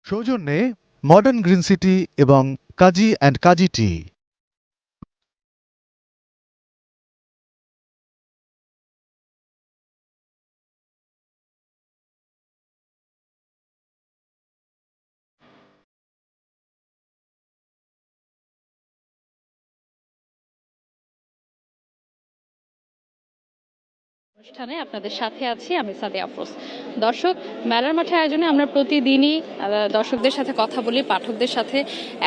সৌজন্যে modern green city এবং কাজী and কাজী টি। অনুষ্ঠানে আপনাদের সাথে আছি আমি সাদিয়া আফরোজ। দর্শক, মেলার মাঠে আয়োজনে আমরা প্রতিদিনই দর্শকদের সাথে কথা বলি, পাঠকদের সাথে,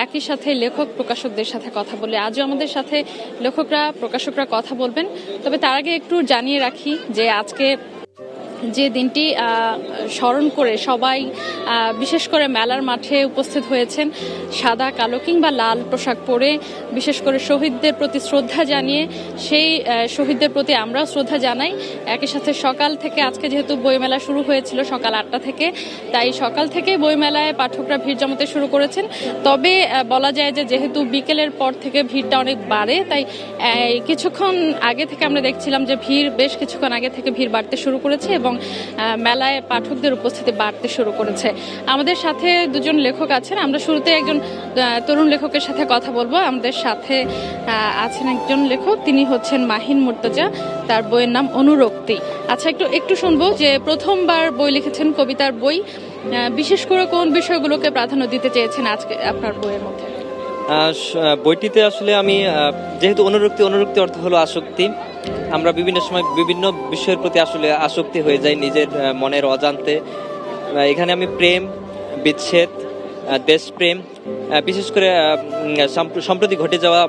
একই সাথে লেখক প্রকাশকদের সাথে কথা বলি। আজও আমাদের সাথে লেখকরা প্রকাশকরা কথা বলবেন। তবে তার আগে একটু জানিয়ে রাখি যে আজকে যে দিনটি স্মরণ করে সবাই বিশেষ করে মেলার মাঠে উপস্থিত হয়েছেন সাদা কালো কিংবা লাল পোশাক পরে, বিশেষ করে শহীদদের প্রতি শ্রদ্ধা জানিয়ে সেই শহীদদের প্রতি আমরাও শ্রদ্ধা জানাই। একই সাথে সকাল থেকে আজকে যেহেতু বইমেলা শুরু হয়েছিল সকাল 8টা থেকে, তাই সকাল থেকে বইমেলায় পাঠকরা ভিড় জমাতে শুরু করেছেন। তবে বলা যায় যে যেহেতু বিকেলের পর থেকে ভিড়টা অনেক বাড়ে, তাই কিছুক্ষণ আগে থেকে আমরা দেখছিলাম যে বেশ কিছুক্ষণ আগে থেকে ভিড় বাড়তে শুরু করেছে এবং মেলায় পাঠকদের উপস্থিতি বাড়তে শুরু করেছে। আমাদের সাথে দুজন লেখক আছেন। আমরা শুরুতে একজন তরুণ লেখকের সাথে কথা বলবো। আমাদের সাথে আছেন একজন লেখক, তিনি হচ্ছেন মাহিন মুর্তজা, তার বইয়ের নাম অনুরক্তি। আচ্ছা, একটু শুনবো যে প্রথমবার বই লিখেছেন, কবিতার বই, বিশেষ করে কোন বিষয়গুলোকে প্রাধান্য দিতে চেয়েছেন আজকে আপনার বইয়ের মধ্যে? বইটিতে আসলে আমি যেহেতু অনুরক্তি অর্থ হলো আসক্তি। আমরা বিভিন্ন সময় বিভিন্ন বিষয়ের প্রতি আসলে আসক্তি হয়ে যাই নিজের মনের অজান্তে। এখানে আমি প্রেম, বিচ্ছেদ, দেশপ্রেম, বিশেষ করে সম্প্রতি ঘটে যাওয়া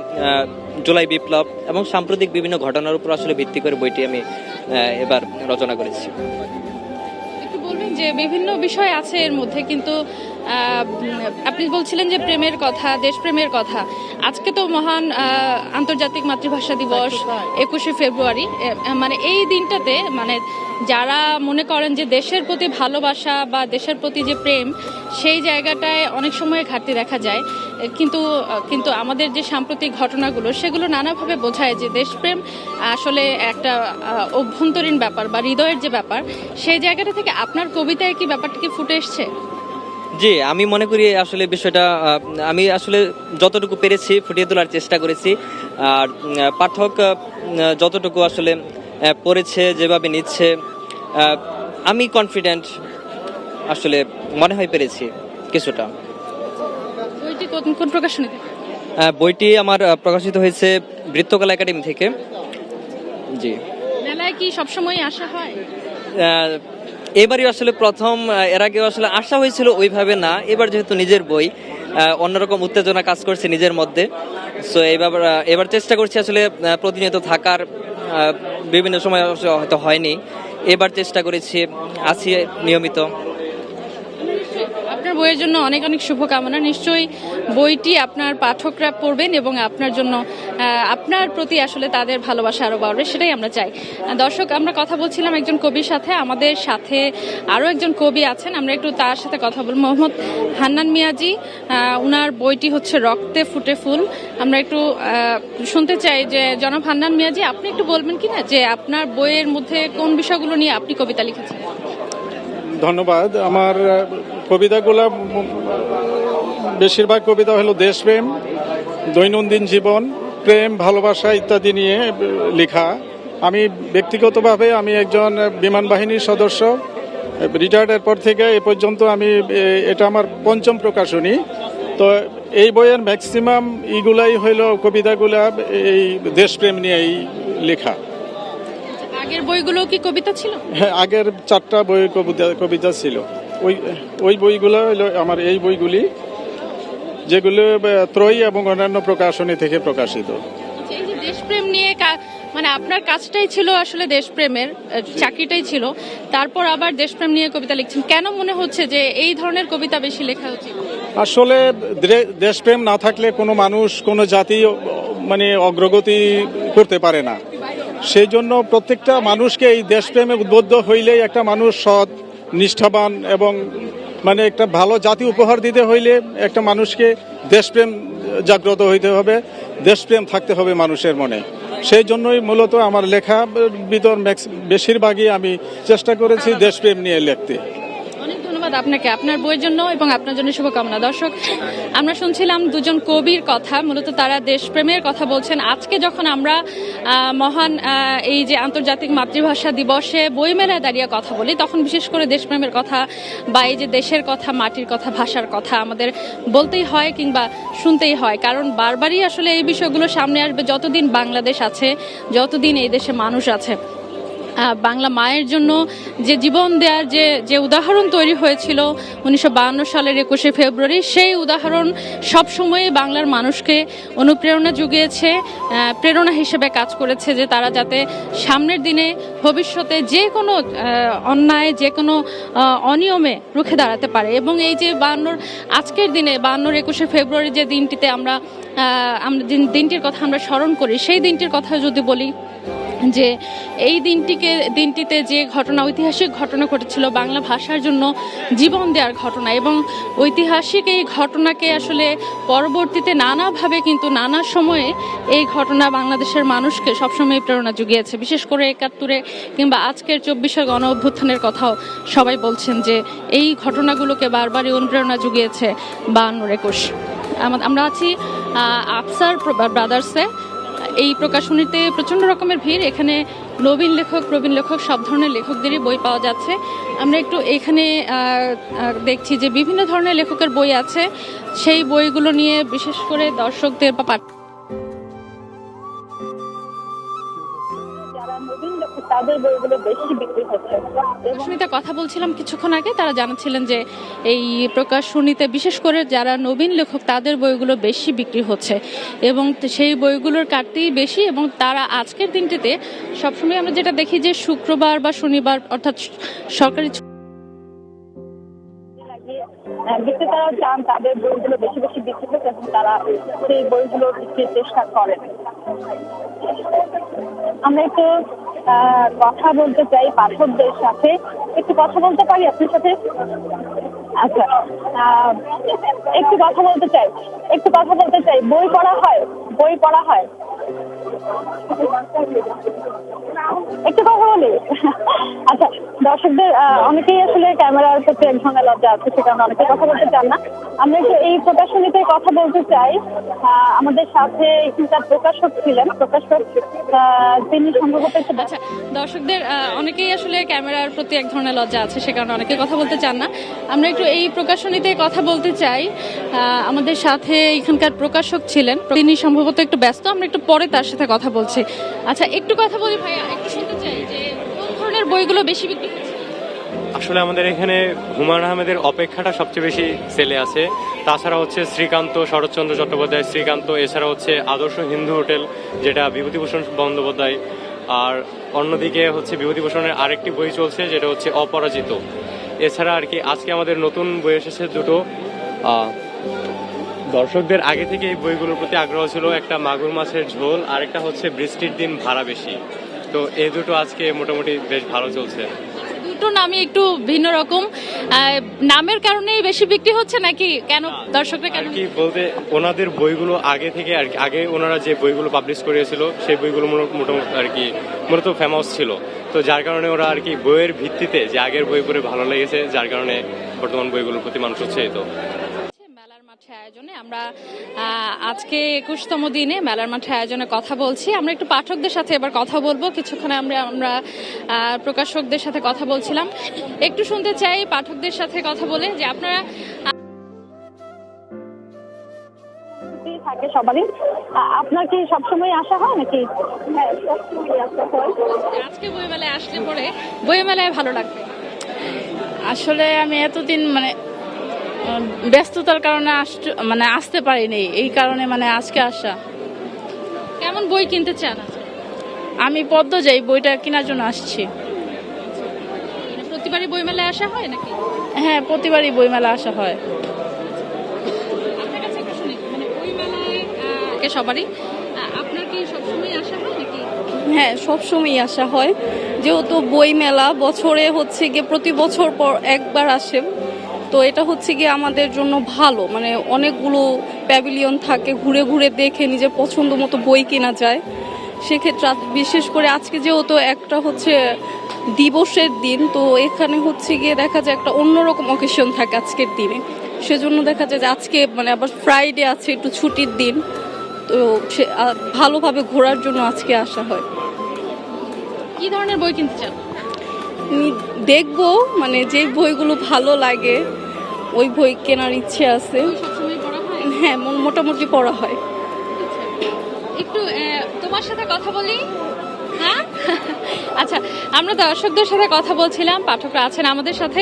জুলাই বিপ্লব এবং সাম্প্রতিক বিভিন্ন ঘটনার উপর আসলে ভিত্তি করে বইটি আমি এবার রচনা করেছি। একটু বলবেন যে বিভিন্ন বিষয় আছে এর মধ্যে, কিন্তু আপনি বলছিলেন যে প্রেমের কথা, দেশপ্রেমের কথা। আজকে তো মহান আন্তর্জাতিক মাতৃভাষা দিবস 21শে ফেব্রুয়ারি। মানে এই দিনটাতে মানে যারা মনে করেন যে দেশের প্রতি ভালোবাসা বা দেশের প্রতি যে প্রেম, সেই জায়গাটায় অনেক সময় ঘাটতি দেখা যায়। কিন্তু আমাদের যে সাম্প্রতিক ঘটনাগুলো সেগুলো নানাভাবে বোঝায় যে দেশপ্রেম আসলে একটা অভ্যন্তরীণ ব্যাপার বা হৃদয়ের যে ব্যাপার, সেই জায়গাটা থেকে আপনার কবিতায় কি ব্যাপারটা কি ফুটে এসছে? জি, আমি মনে করি আসলে বিষয়টা আমি আসলে যতটুকু পেরেছি ফুটিয়ে তোলার চেষ্টা করেছি। আর পাঠক যতটুকু আসলে পড়েছে, যেভাবে নিচ্ছে, আমি কনফিডেন্ট আসলে মনে হয় পেরেছি কিছুটা। বইটি কোন প্রকাশনী থেকে? বইটি আমার প্রকাশিত হয়েছে বৃত্তকলা একাডেমি থেকে। জি। মেলায় কি সবসময় আসা হয়? এবারই আসলে প্রথম, এর আগে আসলে আশা হয়েছিল ওইভাবে না। এবার যেহেতু নিজের বই, অন্যরকম উত্তেজনা কাজ করছে নিজের মধ্যে। সো এবার চেষ্টা করছি আসলে প্রতিনিয়ত থাকার। বিভিন্ন সময় হয়তো হয়নি, এবার চেষ্টা করেছি, আছি নিয়মিত। আপনার বইয়ের জন্য অনেক অনেক শুভকামনা। নিশ্চয়ই বইটি আপনার পাঠকরা পড়বেন এবং আপনার জন্য আপনার প্রতি আসলে তাদের ভালোবাসা আরো বাড়বে, সেটাই আমরা চাই। দর্শক, আমরা কথা বলছিলাম একজন কবির সাথে। আমাদের সাথে আরো একজন কবি আছেন, আমরা একটু তার সাথে কথা বলবো। মোহাম্মদ হান্নান মিয়াজি, উনার বইটি হচ্ছে রক্তে ফুটে ফুল। আমরা একটু শুনতে চাই যে জনাব হান্নান মিয়াজি, আপনি একটু বলবেন কিনা যে আপনার বইয়ের মধ্যে কোন বিষয়গুলো নিয়ে আপনি কবিতা লিখেছেন? ধন্যবাদ। আমার কবিতাগুলো বেশিরভাগ কবিতা হলো দেশপ্রেম, দৈনন্দিন জীবন, প্রেম, ভালোবাসা ইত্যাদি নিয়ে লেখা। আমি ব্যক্তিগতভাবে আমি একজন বিমান বাহিনীর সদস্য, রিটায়ার্ডের পর থেকে এ পর্যন্ত এটা আমার পঞ্চম প্রকাশনী। তো এই বইয়ের ম্যাক্সিমাম ইগুলাই হইল কবিতাগুলা এই দেশপ্রেম নিয়েই লেখা। আগের বইগুলো কি কবিতা ছিল? হ্যাঁ, আগের 4টা বই কবিতা ছিল। ওই বইগুলো হলো আমার এই বইগুলি, যেগুলো ত্রয়ী এবং অন্যান্য প্রকাশনী থেকে প্রকাশিত। এই যে দেশপ্রেম নিয়ে মানে আপনার কাজটাই ছিল আসলে দেশপ্রেমের, চাকরিটাই ছিল, তারপর আবার দেশপ্রেম নিয়ে কবিতা লিখছেন, কেন মনে হচ্ছে যে এই ধরনের কবিতা বেশি লেখা উচিত? আসলে দেশপ্রেম না থাকলে কোনো মানুষ, কোনো জাতি মানে অগ্রগতি করতে পারে না। সেই জন্য প্রত্যেকটা মানুষকে এই দেশপ্রেমে উদ্বুদ্ধ হইলেই একটা মানুষ সৎ, নিষ্ঠাবান এবং মানে একটা ভালো জাতি উপহার দিতে হইলে একটা মানুষকে দেশপ্রেম জাগ্রত হইতে হবে, দেশপ্রেম থাকতে হবে মানুষের মনে। সেই জন্যই মূলত আমার লেখা ভিতর বেশিরভাগই আমি চেষ্টা করেছি দেশপ্রেম নিয়ে লিখতে। অনেক ধন্যবাদ ধন্যবাদ আপনাকে, আপনার বইয়ের জন্য এবং আপনার জন্য শুভকামনা। দর্শক, আমরা শুনছিলাম দুজন কবির কথা, মূলত তারা দেশপ্রেমের কথা বলছেন। আজকে যখন আমরা মহান এই যে আন্তর্জাতিক মাতৃভাষা দিবসে বইমেলায় দাঁড়িয়ে কথা বলি, তখন বিশেষ করে দেশপ্রেমের কথা বা এই যে দেশের কথা, মাটির কথা, ভাষার কথা আমাদের বলতেই হয় কিংবা শুনতেই হয়, কারণ বারবারই আসলে এই বিষয়গুলো সামনে আসবে যতদিন বাংলাদেশ আছে, যতদিন এই দেশে মানুষ আছে। বাংলা মায়ের জন্য যে জীবন দেওয়ার যে উদাহরণ তৈরি হয়েছিল 1952 সালের 21শে ফেব্রুয়ারি, সেই উদাহরণ সবসময় বাংলার মানুষকে অনুপ্রেরণা জুগিয়েছে, প্রেরণা হিসেবে কাজ করেছে যে তারা যাতে সামনের দিনে ভবিষ্যতে যে কোনো অন্যায়, যে কোনো অনিয়মে রুখে দাঁড়াতে পারে। এবং এই যে আজকের দিনে 21শে ফেব্রুয়ারি যে দিনটিতে আমরা দিনটির কথা আমরা স্মরণ করি, সেই দিনটির কথা যদি বলি, যে এই দিনটিতে যে ঘটনা, ঐতিহাসিক ঘটনা ঘটেছিল, বাংলা ভাষার জন্য জীবন দেওয়ার ঘটনা, এবং ঐতিহাসিক এই ঘটনাকে আসলে পরবর্তীতে নানাভাবে কিন্তু নানা সময়ে এই ঘটনা বাংলাদেশের মানুষকে সবসময় প্রেরণা জুগিয়েছে। বিশেষ করে 71-এ কিংবা আজকের 24শে গণ অভ্যুত্থানের কথাও সবাই বলছেন যে এই ঘটনাগুলোকে বারবারই অনুপ্রেরণা জুগিয়েছে 52-21। আমরা আছি আফসার ব্রাদার্সে। এই প্রকাশনীতে প্রচণ্ড রকমের ভিড়, এখানে নবীন লেখক, প্রবীণ লেখক, সব ধরনের লেখকদেরই বই পাওয়া যাচ্ছে। আমরা একটু এখানে দেখছি যে বিভিন্ন ধরনের লেখকের বই আছে, সেই বইগুলো নিয়ে বিশেষ করে দর্শকদের বা তাদের বইগুলো বেশি বিক্রি হচ্ছে। প্রকাশনীতে কথা বলছিলাম কিছুক্ষণ আগে, তারা জানাচ্ছিলেন যে এই প্রকাশনীতে বিশেষ করে যারা নবীন লেখক তাদের বইগুলো বেশি বিক্রি হচ্ছে এবং সেই বইগুলোর কাটতেই বেশি। এবং তারা আজকের দিনটিতে সবসময় আমরা যেটা দেখি যে শুক্রবার বা শনিবার, অর্থাৎ সরকারি বিক্রেতারা চান তাদের বইগুলো বেশি বেশি বিক্রি হোক এবং তারা সেই বইগুলো বিক্রির চেষ্টা করেন। আমরা একটু কথা বলতে চাই পাঠকদের সাথে, একটু কথা বলতে পারি আপনার সাথে? আচ্ছা, একটু কথা বলতে চাই। বই পড়া হয়? একটু কথা বলি। আচ্ছা, দর্শকদের অনেকেই আসলে ক্যামেরার প্রতি এক ধরনের লজ্জা আছে, সে কারণে অনেকে কথা বলতে চান না। আমরা একটু এই প্রকাশনীতে কথা বলতে চাই। আমাদের সাথে এখানকার প্রকাশক ছিলেন, তিনি সম্ভবত একটু। আচ্ছা, দর্শকদের অনেকেই আসলে ক্যামেরার প্রতি এক ধরনের লজ্জা আছে, সে কারণে অনেকে কথা বলতে চান না। আমরা একটু এই প্রকাশনীতে কথা বলতে চাই। আমাদের সাথে এখানকার প্রকাশক ছিলেন, তিনি সম্ভবত একটু ব্যস্ত, আমরা একটু পরে তার সাথে কথা বলছি। আচ্ছা, একটু কথা বলি ভাইয়া, একটু শুনতে চাই যে কোন ধরনের বইগুলো বেশি বিক্রি হচ্ছে? আসলে আমাদের এখানে হুমায়ুন আহমেদের অপেক্ষাটা সবচেয়ে বেশি সেলে আছে, তাছাড়া হচ্ছে শ্রীকান্ত, শরৎচন্দ্র চট্টোপাধ্যায় শ্রীকান্ত, এছাড়া হচ্ছে আদর্শ হিন্দু হোটেল যেটা বিভূতিভূষণ বন্দ্যোপাধ্যায়, আর অন্যদিকে হচ্ছে বিভূতিভূষণের আরেকটি বই চলছে যেটা হচ্ছে অপরাজিত। এছাড়া আর কি আজকে আমাদের নতুন বই এসেছে দুটো। দর্শকদের আগে থেকে এই বইগুলোর প্রতি আগ্রহ ছিল, একটা মাগুর মাছের ঝোল আর একটা হচ্ছে বৃষ্টির দিন ভাড়া বেশি। তো এই দুটো আজকে মোটামুটি বেশ ভালো চলছে। দুটো নামই একটু ভিন্ন রকম, নামের কারণেই বেশি বিক্রি হচ্ছে নাকি কেন দর্শকরা কেন কি বলতে, ওনাদের বইগুলো আগে থেকে আর কি, আগে ওনারা যে বইগুলো পাবলিশ করিয়েছিল সেই বইগুলো মোটামুটি আর কি মূলত ফেমাস ছিল, তো যার কারণে ওরা আর কি বইয়ের ভিত্তিতে যে আগের বই পড়ে ভালো লেগেছে, যার কারণে বর্তমান বইগুলোর প্রতি মানুষ হচ্ছে। তো মেলার মাঠে আয়োজনে আমরা আজকে 21তম দিনে মেলার মাঠে আয়োজনে কথা বলছি। আমরা একটু পাঠকদের সাথে এবার কথা বলবো। কিছুক্ষণ আমরা প্রকাশকদের সাথে কথা বলছিলাম, একটু শুনতে চাই পাঠকদের সাথে কথা বলে যে আপনারা থাকে সবারই। আপনার কি সবসময় আসা হয় নাকি? হ্যাঁ, সবসময় আসা হয়। আজকে বইমেলায় আসলে পরে বইমেলায় ভালো লাগবে? আসলে আমি এতদিন ব্যস্ততার কারণে আসতে পারিনি, এই কারণে আজকে আসা। কেমন বই কিনতে চান? আমি পদ্ম যাই, বইটা কেনার জন্য আসছি। প্রতিবারই বইমেলায় আসা হয় নাকি? হ্যাঁ, প্রতিবারই বইমেলা আসা হয়। আপনার কাছে একটু শুনি, বইমেলায় সবারই, আপনার কি সবসময় আসা হয় নাকি? হ্যাঁ, সবসময় আসা হয়, যেহেতু বইমেলা বছরে হচ্ছে গিয়ে প্রতি বছর পর একবার আসে, তো এটা হচ্ছে গিয়ে আমাদের জন্য ভালো, অনেকগুলো প্যাভিলিয়ন থাকে, ঘুরে ঘুরে দেখে নিজের পছন্দ মতো বই কেনা যায়। সেক্ষেত্রে বিশেষ করে আজকে যেহেতু একটা হচ্ছে দিবসের দিন, তো এখানে হচ্ছে গিয়ে দেখা যায় একটা অন্যরকম অকেশন থাকে আজকের দিনে, সেজন্য দেখা যায় যে আজকে মানে আবার ফ্রাইডে আছে, একটু ছুটির দিন, তো ভালোভাবে ঘোরার জন্য আজকে আসা হয়। কি ধরনের বই কিনতে চান? দেখবো মানে যে বইগুলো ভালো লাগে ওই বই কেনার ইচ্ছে আছে। সবসময় পড়া হয়? হ্যাঁ, মোটামুটি পড়া হয়। একটু তোমার সাথে কথা বলি। হ্যাঁ আচ্ছা, আমরা দর্শকদের সাথে কথা বলছিলাম, পাঠকরা আছেন আমাদের সাথে,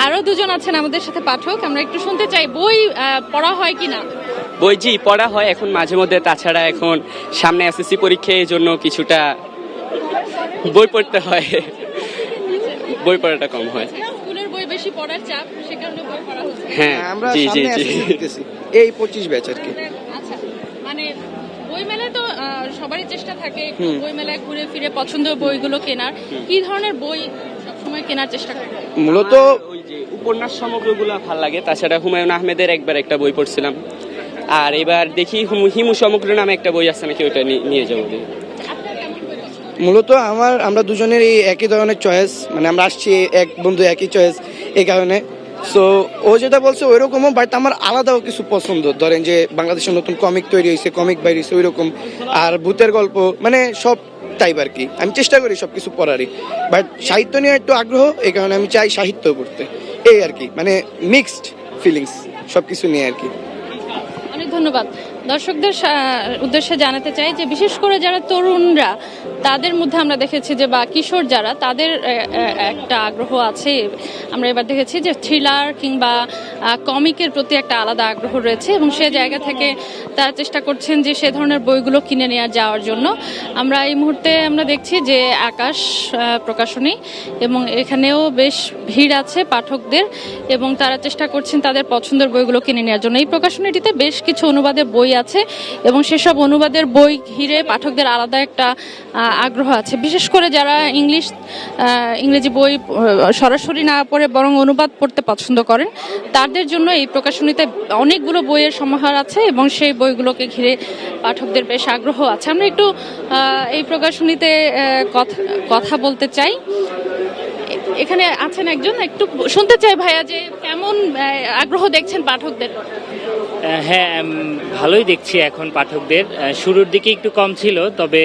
আরো দুজন আছেন আমাদের সাথে পাঠক। আমরা একটু শুনতে চাই বই পড়া হয় কিনা। বই জি পড়া হয় এখন মাঝে মধ্যে, তাছাড়া এখন সামনে এসএসসি পরীক্ষা, এই জন্য কিছুটা বই পড়তে হয়, বই পড়াটা কম হয়। স্কুলের বই বেশি পড়ার চাপ, সে কারণে বই পড়া হচ্ছে। হ্যাঁ আমরা জি জি সামনে জি এসএসসি দিতেছি, এই 25 ব্যাচ আর কি। আচ্ছা, মানে বই মেলায় তো সবারই চেষ্টা থাকে একটু বই মেলায় ঘুরে ফিরে পছন্দের বইগুলো কেনার। কি ধরনের বই সবসময় কেনার চেষ্টা করেন? মূলত ওই যে উপন্যাস সমগ্রগুলো ভালো লাগে, তাছাড়া হুমায়ুন আহমেদের একবার একটা বই পড়ছিলাম, আর এবার দেখি হিমু সমগ্র নামে একটা বই আছে নাকি, ওটা নিয়ে যাবো। মূলত আমরা দুজনেরই একই ধরনের চয়েস, মানে আমরা আসছি এক বন্ধু একই চয়েস, এই কারণে। সো ও যেটা বলছে ওই রকমও, বাট আমার আলাদাও কিছু পছন্দ। ধরেন যে বাংলাদেশের নতুন কমিক তৈরি হয়েছে, কমিক বাইরে হয়েছে ওই রকম, আর ভূতের গল্প, মানে সব টাইপ আর কি। আমি চেষ্টা করি সব কিছু পড়ারই, বাট সাহিত্য নিয়ে একটু আগ্রহ, এই কারণে আমি চাই সাহিত্য পড়তে, এই আর কি। মানে মিক্সড ফিলিংস সব কিছু নিয়ে আর কি। অনেক ধন্যবাদ। দর্শকদের উদ্দেশ্যে জানাতে চাই যে বিশেষ করে যারা তরুণরা, তাদের মধ্যে আমরা দেখেছি যে, বা কিশোর যারা, তাদের একটা আগ্রহ আছে। আমরা এবার দেখেছি যে থ্রিলার কিংবা কমিকের প্রতি একটা আলাদা আগ্রহ রয়েছে, এবং সে জায়গা থেকে তারা চেষ্টা করছেন যে সে ধরনের বইগুলো কিনে নিয়ে যাওয়ার জন্য। আমরা এই মুহূর্তে আমরা দেখছি যে আকাশ প্রকাশনী, এবং এখানেও বেশ ভিড় আছে পাঠকদের, এবং তারা চেষ্টা করছেন তাদের পছন্দের বইগুলো কিনে নেওয়ার জন্য। এই প্রকাশনীটিতে বেশ কিছু অনুবাদের বই আছে, এবং সেসব অনুবাদের বই ঘিরে পাঠকদের আলাদা একটা আগ্রহ আছে। বিশেষ করে যারা ইংরেজি বই সরাসরি না পড়ে বরং অনুবাদ পড়তে পছন্দ করেন, তাদের জন্য এই প্রকাশনীতে অনেকগুলো বইয়ের সমাহার আছে, এবং সেই বইগুলোকে ঘিরে পাঠকদের বেশ আগ্রহ আছে। আমরা একটু এই প্রকাশনীতে কথা বলতে চাই। এখানে আছেন একজন, একটু শুনতে চাই ভাইয়া যে কেমন আগ্রহ দেখছেন পাঠকদের। হ্যাঁ, ভালোই দেখছি এখন পাঠকদের। শুরুর দিকে একটু কম ছিল, তবে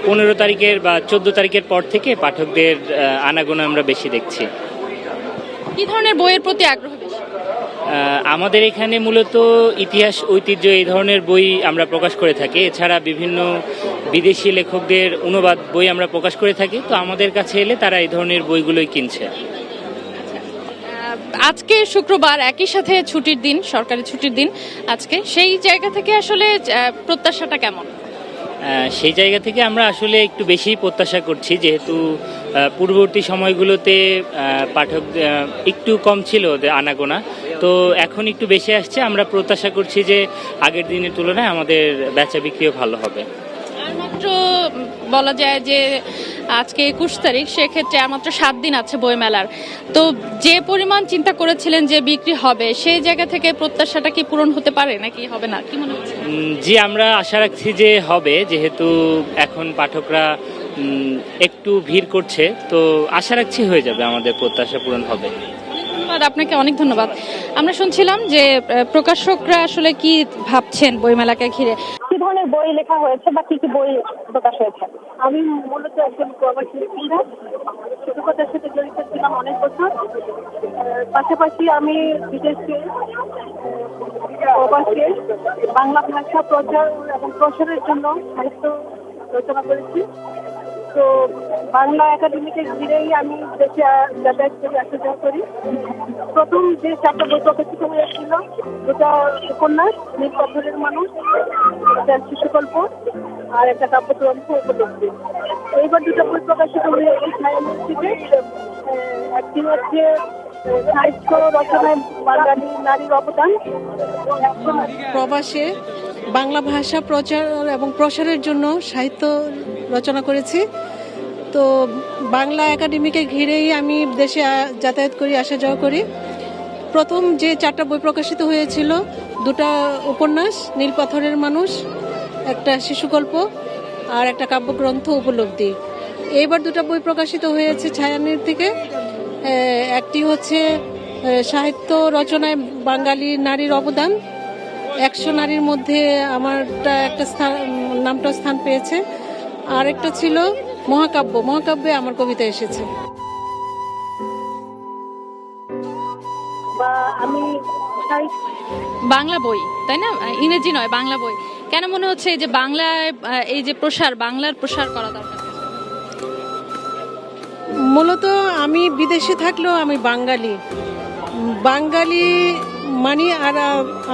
15 তারিখের বা 14 তারিখের পর থেকে পাঠকদের আনাগোনা আমরা বেশি দেখছি। কি ধরনের বইয়ের প্রতি আগ্রহ বেশি? আমাদের এখানে মূলত ইতিহাস, ঐতিহ্য এই ধরনের বই আমরা প্রকাশ করে থাকি। এছাড়া বিভিন্ন বিদেশি লেখকদের অনুবাদ বই আমরা প্রকাশ করে থাকি, তো আমাদের কাছে এলে তারা এই ধরনের বইগুলোই কিনছে। আজকে শুক্রবার, একই সাথে ছুটির দিন, সরকারি ছুটির দিন আজকে, সেই জায়গা থেকে আসলে প্রত্যাশাটা কেমন? সেই জায়গা থেকে আমরা আসলে একটু বেশিই প্রত্যাশা করছি, যেহেতু পূর্ববর্তী সময়গুলোতে পাঠক একটু কম ছিল ওদের আনাগোনা, তো এখন একটু বেশি আসছে। আমরা প্রত্যাশা করছি যে আগের দিনের তুলনায় আমাদের বেচা বিক্রিও ভালো হবে। আর মাত্র বলা যায় যে আজকে 21 তারিখ, সেক্ষেত্রে আর মাত্র 7 দিন আছে বই মেলার। তো যে পরিমাণ চিন্তা করেছিলেন যে বিক্রি হবে, সেই জায়গা থেকে প্রত্যাশাটা কি পূরণ হতে পারে নাকি হবে না, কি মনে হচ্ছে? জি, আমরা আশা রাখছি যে হবে, যেহেতু এখন পাঠকরা একটু ভিড় করছে, তো আশা রাখছি হয়ে যাবে, আমাদের প্রত্যাশা পূরণ হবে। ধন্যবাদ আপনাকে, অনেক ধন্যবাদ। আমরা শুনছিলাম যে প্রকাশকরা আসলে কি ভাবছেন বইমেলাকে ঘিরে। কি ধরনের বই লেখা হয়েছে বা কি কি বই প্রকাশ হয়েছে? আমি মূলত একজন প্রবাসী লেখিকা, শিক্ষকতার সাথে জড়িত ছিলাম অনেক বছর। পাশাপাশি আমি বিদেশে প্রবাসে বাংলা ভাষা প্রচার এবং প্রসারের জন্য সাহিত্য রচনা করেছি। তো বাংলা একাডেমিকে ঘিরেই আমি দেশে যাতায়াত করে আসা যাওয়া করি। প্রথম যে 4টা বই প্রকাশিত হয়েছিল, দুটা উপন্যাস, নীল পাথরের মানুষ, একটা শিশুগল্প, আর একটা কাব্যগ্রন্থ উপলব্ধি। এইবার দুটো বই প্রকাশিত হয়েছে সায়েন্সিতে। একটি হচ্ছে সাহিত্য রচনায় বাঙালি নারীর অবদান। প্রবাসে বাংলা ভাষা প্রচার এবং প্রসারের জন্য সাহিত্য রচনা করেছি। তো বাংলা একাডেমিকে ঘিরেই আমি দেশে যাতায়াত করি, আসা যাওয়া করি। প্রথম যে 4টা বই প্রকাশিত হয়েছিল, দুটা উপন্যাস, নীল পাথরের মানুষ, একটা শিশুগল্প, আর একটা কাব্যগ্রন্থ উপলব্ধি। এইবার দুটো বই প্রকাশিত হয়েছে ছায়ানীড় থেকে। একটি হচ্ছে সাহিত্য রচনায় বাঙালি নারীর অবদান, 100 নারীর মধ্যে আমারটা একটা নামটা স্থান পেয়েছে। আর একটা ছিল মহাকাব্যে আমার কবিতা এসেছে। বাংলা বই, তাই না? ইংরেজি নয়, বাংলা বই। কেন মনে হচ্ছে এই যে বাংলায় এই যে বাংলার প্রসার করা দরকার? মূলত আমি বিদেশে থাকলেও আমি বাঙালি মানি। আর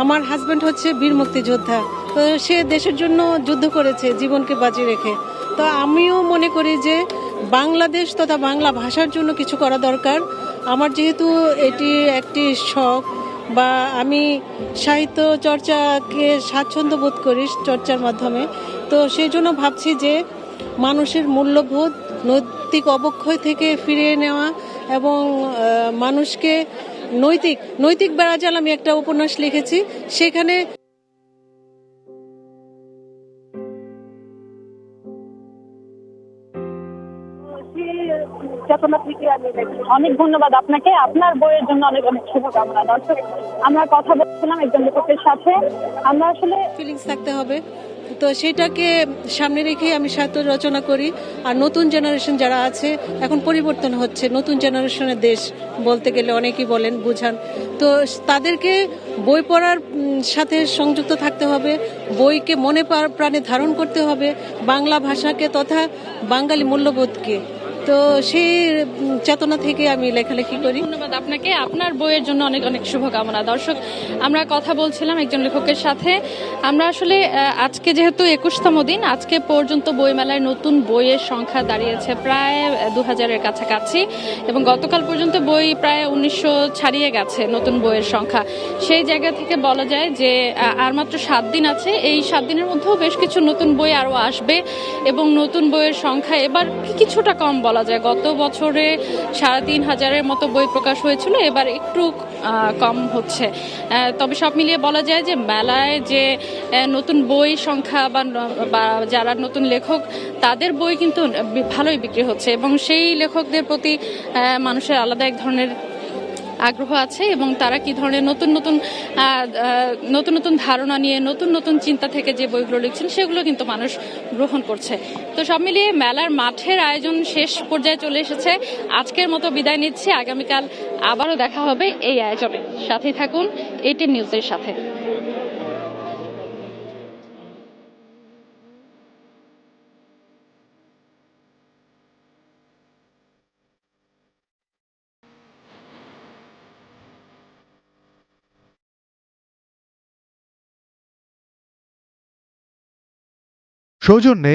আমার হাজবেন্ড হচ্ছে বীর মুক্তিযোদ্ধা, তো সে দেশের জন্য যুদ্ধ করেছে জীবনকে বাজি রেখে। তো আমিও মনে করি যে বাংলাদেশ তথা বাংলা ভাষার জন্য কিছু করা দরকার। আমার যেহেতু এটি একটি শখ, বা আমি সাহিত্য চর্চাকে স্বাচ্ছন্দ্য বোধ করি চর্চার মাধ্যমে, তো সেই জন্য ভাবছি যে মানুষের মূল্যবোধ নৈতিক অবক্ষয় থেকে ফিরিয়ে নেওয়া এবং মানুষকে নৈতিক বেড়াজাল, আমি একটা উপন্যাস লিখেছি সেখানে অনেক ধন্যবাদ আপনাকে, আপনার বইয়ের জন্য অনেক অনেক শুভকামনা। দর্শক, আমরা কথা বলছিলাম একজন লেখকের সাথে। আমরা আসলে ফিলিংস থাকতে হবে, তো সেটাকে সামনে রেখে আমি সাহিত্য রচনা করি। আর নতুন জেনারেশন যারা আছে, এখন পরিবর্তন হচ্ছে, নতুন জেনারেশনের দেশ বলতে গেলে অনেকেই বলেন, বুঝান। তো তাদেরকে বই পড়ার সাথে সংযুক্ত থাকতে হবে, বইকে মনে প্রাণে ধারণ করতে হবে, বাংলা ভাষাকে তথা বাঙালি মূল্যবোধকে। তো সেই চেতনা থেকে আমি লেখালেখি করি। ধন্যবাদ আপনাকে, আপনার বইয়ের জন্য অনেক অনেক শুভকামনা। দর্শক, আমরা কথা বলছিলাম একজন লেখকের সাথে। আমরা আসলে আজকে যেহেতু 21তম দিন, আজকে পর্যন্ত বইমেলায় নতুন বইয়ের সংখ্যা দাঁড়িয়েছে প্রায় 2000-এর কাছাকাছি, এবং গতকাল পর্যন্ত বই প্রায় 1900 ছাড়িয়ে গেছে নতুন বইয়ের সংখ্যা। সেই জায়গা থেকে বলা যায় যে আর মাত্র 7 দিন আছে। এই 7 দিনের মধ্যেও বেশ কিছু নতুন বই আরও আসবে, এবং নতুন বইয়ের সংখ্যা এবার কিছুটা কম বলা যায়। গত বছরে 3500-এর মতো বই প্রকাশ হয়েছিল, এবার একটু কম হচ্ছে। তবে সব মিলিয়ে বলা যায় যে মেলায় যে নতুন বই সংখ্যা বা যারা নতুন লেখক, তাদের বই কিন্তু ভালোই বিক্রি হচ্ছে, এবং সেই লেখকদের প্রতি মানুষের আলাদা এক ধরনের আগ্রহ আছে, এবং তারা কি ধরনের নতুন ধারণা নিয়ে নতুন চিন্তা থেকে যে বইগুলো লিখছেন সেগুলো কিন্তু মানুষ গ্রহণ করছে। তো সব মিলিয়ে মেলার মাঠের আয়োজন শেষ পর্যায়ে চলে এসেছে। আজকের মতো বিদায় নিচ্ছি, আগামীকাল আবারও দেখা হবে এই আয়োজনে। সাথেই থাকুন ATN নিউজের সাথে। সৌজন্যে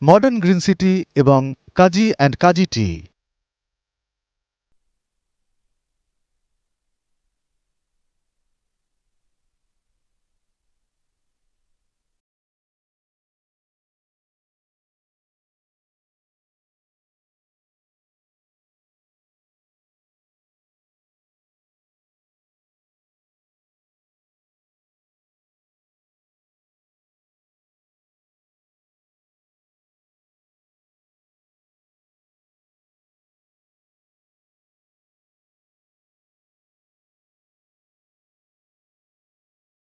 মডার্ন গ্রিন সিটি এবং কাজী অ্যান্ড কাজী টি।